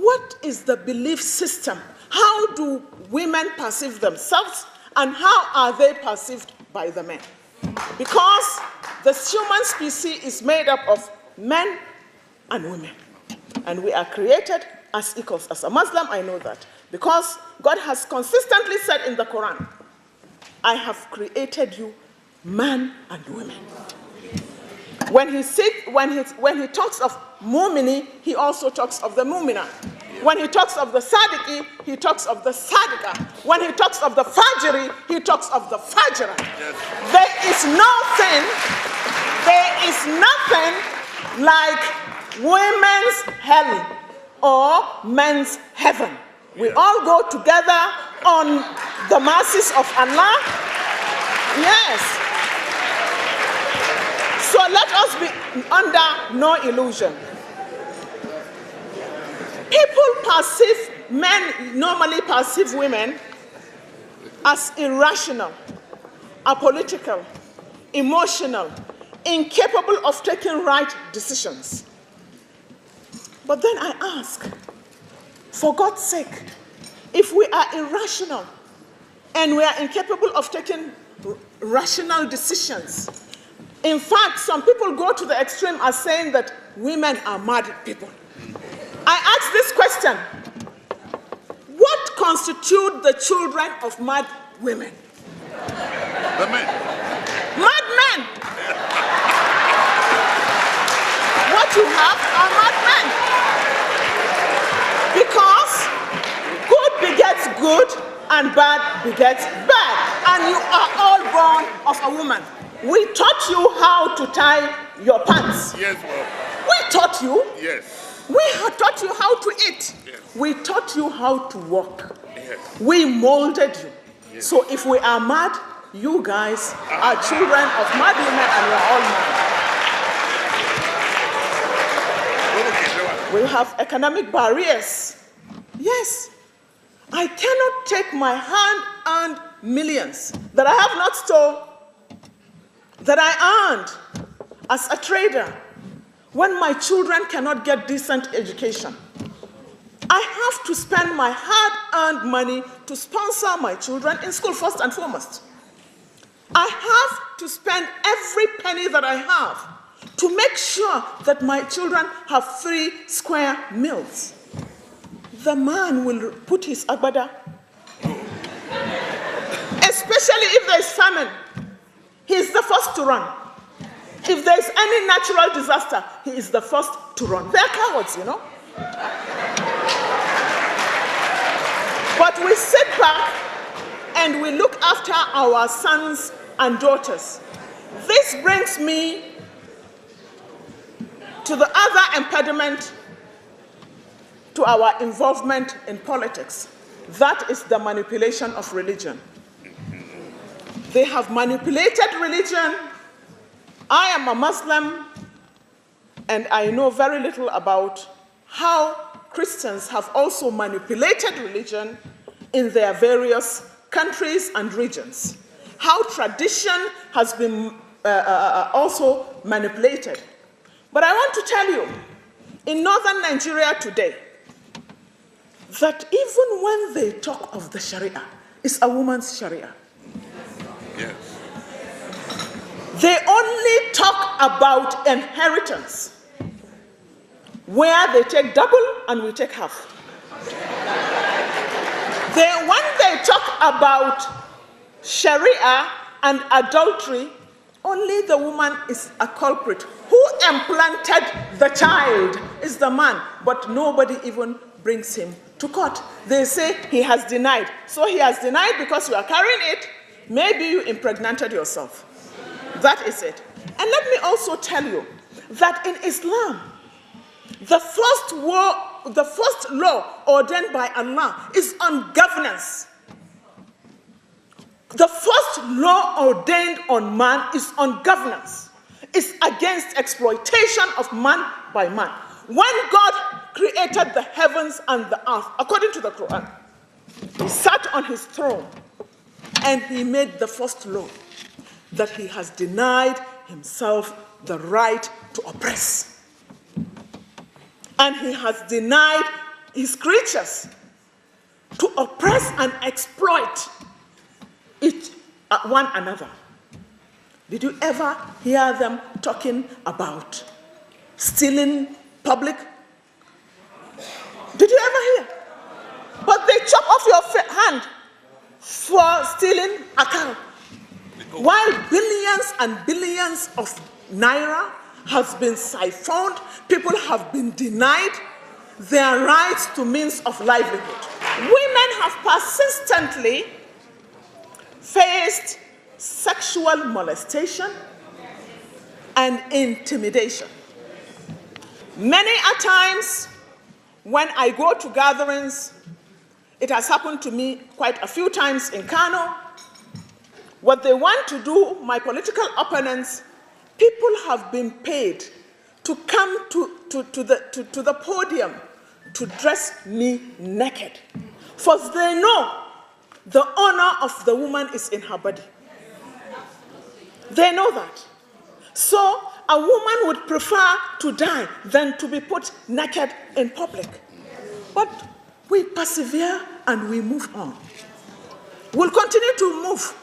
what is the belief system? How do women perceive themselves, and how are they perceived by the men? Because the human species is made up of men and women, and we are created as equals. As a Muslim, I know that, because God has consistently said in the Quran, I have created you man and women. When he talks of mu'mini, he also talks of the mu'mina. When he talks of the sadiqi, he talks of the sadiqa. When he talks of the fajiri, he talks of the fajira. Yes. There is nothing like women's hell or men's heaven. We all go together on the mercies of Allah. Yes. So let us be under no illusion. Men normally perceive women as irrational, apolitical, emotional, incapable of taking right decisions. But then I ask, for God's sake, if we are irrational and we are incapable of taking rational decisions, in fact, some people go to the extreme as saying that women are mad people. I ask this question: what constitutes the children of mad women? The men. Mad men. What you have are mad men. Because good begets good and bad begets bad. And you are all born of a woman. We taught you how to tie your pants. Yes, well. We taught you. Yes. We have taught you how to eat. Yes. We taught you how to walk. Yes. We molded you. Yes. So if we are mad, you guys are children of mad women, and we're all mad. We have economic barriers. Yes. I cannot take my hand-earned millions that I have not stolen, that I earned as a trader, when my children cannot get decent education. I have to spend my hard-earned money to sponsor my children in school first and foremost. I have to spend every penny that I have to make sure that my children have 3 square meals. The man will put his agbada, especially if there is famine. He is the first to run. If there is any natural disaster, he is the first to run. They are cowards, you know. But we sit back and we look after our sons and daughters. This brings me to the other impediment to our involvement in politics. That is the manipulation of religion. They have manipulated religion. I am a Muslim, and I know very little about how Christians have also manipulated religion in their various countries and regions. How tradition has been also manipulated. But I want to tell you, in northern Nigeria today, that even when they talk of the Sharia, it's a woman's Sharia. Yes. They only talk about inheritance, where they take double and we take half. When they talk about Sharia and adultery, only the woman is a culprit. Who implanted the child is the man, but nobody even brings him to court. They say he has denied. So he has denied because you are carrying it. Maybe you impregnated yourself. That is it. And let me also tell you that in Islam, the first law ordained by Allah is on governance. The first law ordained on man is on governance. It's against exploitation of man by man. When God created the heavens and the earth, according to the Quran, he sat on his throne and he made the first law that he has denied himself the right to oppress. And he has denied his creatures to oppress and exploit one another. Did you ever hear them talking about stealing public? Did you ever hear? But they chop off your hand for stealing a cow. While billions and billions of naira has been siphoned, people have been denied their rights to means of livelihood. Women have persistently faced sexual molestation and intimidation. Many a times when I go to gatherings, it has happened to me quite a few times in Kano. What they want to do, my political opponents, people have been paid to come to the podium to dress me naked. For they know the honor of the woman is in her body. They know that. So a woman would prefer to die than to be put naked in public. But we persevere and we move on. We'll continue to move.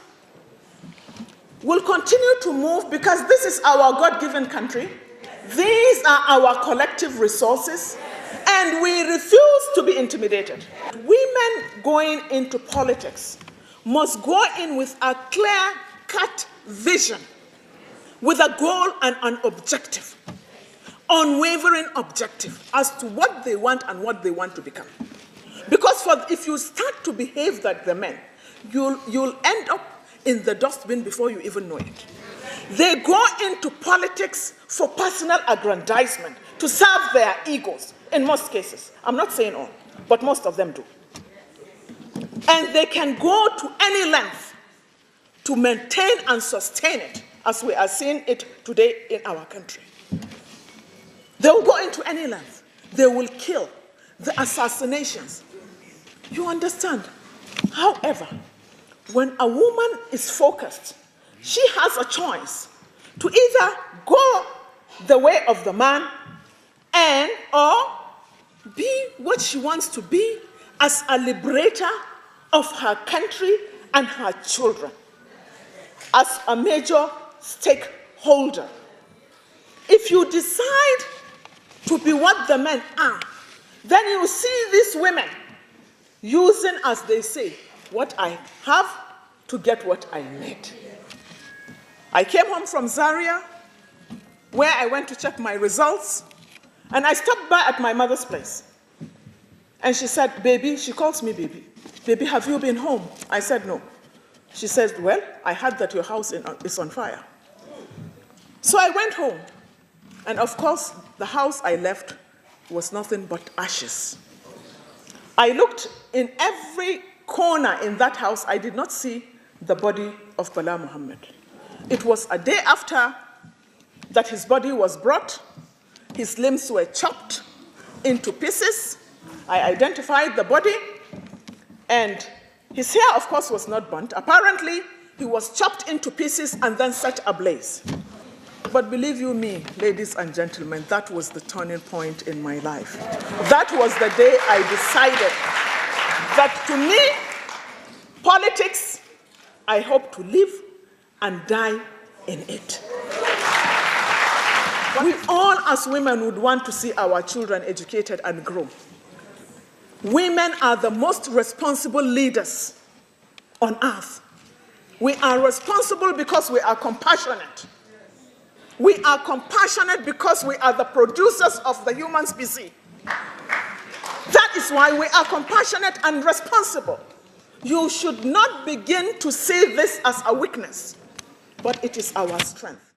We'll continue to move because this is our God-given country. These are our collective resources, and we refuse to be intimidated. Women going into politics must go in with a clear-cut vision, with a goal and an objective, unwavering objective as to what they want and what they want to become. Because if you start to behave like the men, you'll end up in the dustbin before you even know it. They go into politics for personal aggrandizement, to serve their egos, in most cases. I'm not saying all, but most of them do. And they can go to any length to maintain and sustain it, as we are seeing it today in our country. They will go into any length. They will kill. The assassinations. You understand? However, when a woman is focused, she has a choice to either go the way of the man or be what she wants to be as a liberator of her country and her children, as a major stakeholder. If you decide to be what the men are, then you see these women using, as they say, what I have to get what I need. I came home from Zaria, where I went to check my results, and I stopped by at my mother's place. And she said, baby, she calls me baby. Baby, have you been home? I said, no. She says, well, I heard that your house is on fire. So I went home. And of course, the house I left was nothing but ashes. I looked in every corner in that house. I did not see the body of Bala Muhammad. It was a day after that his body was brought. His limbs were chopped into pieces. I identified the body, and his hair, of course, was not burnt. Apparently, he was chopped into pieces and then set ablaze. But believe you me, ladies and gentlemen, that was the turning point in my life. That was the day I decided that to me, politics, I hope to live and die in it. We all as women would want to see our children educated and grow. Women are the most responsible leaders on earth. We are responsible because we are compassionate. We are compassionate because we are the producers of the human species. That is why we are compassionate and responsible. You should not begin to see this as a weakness, but it is our strength.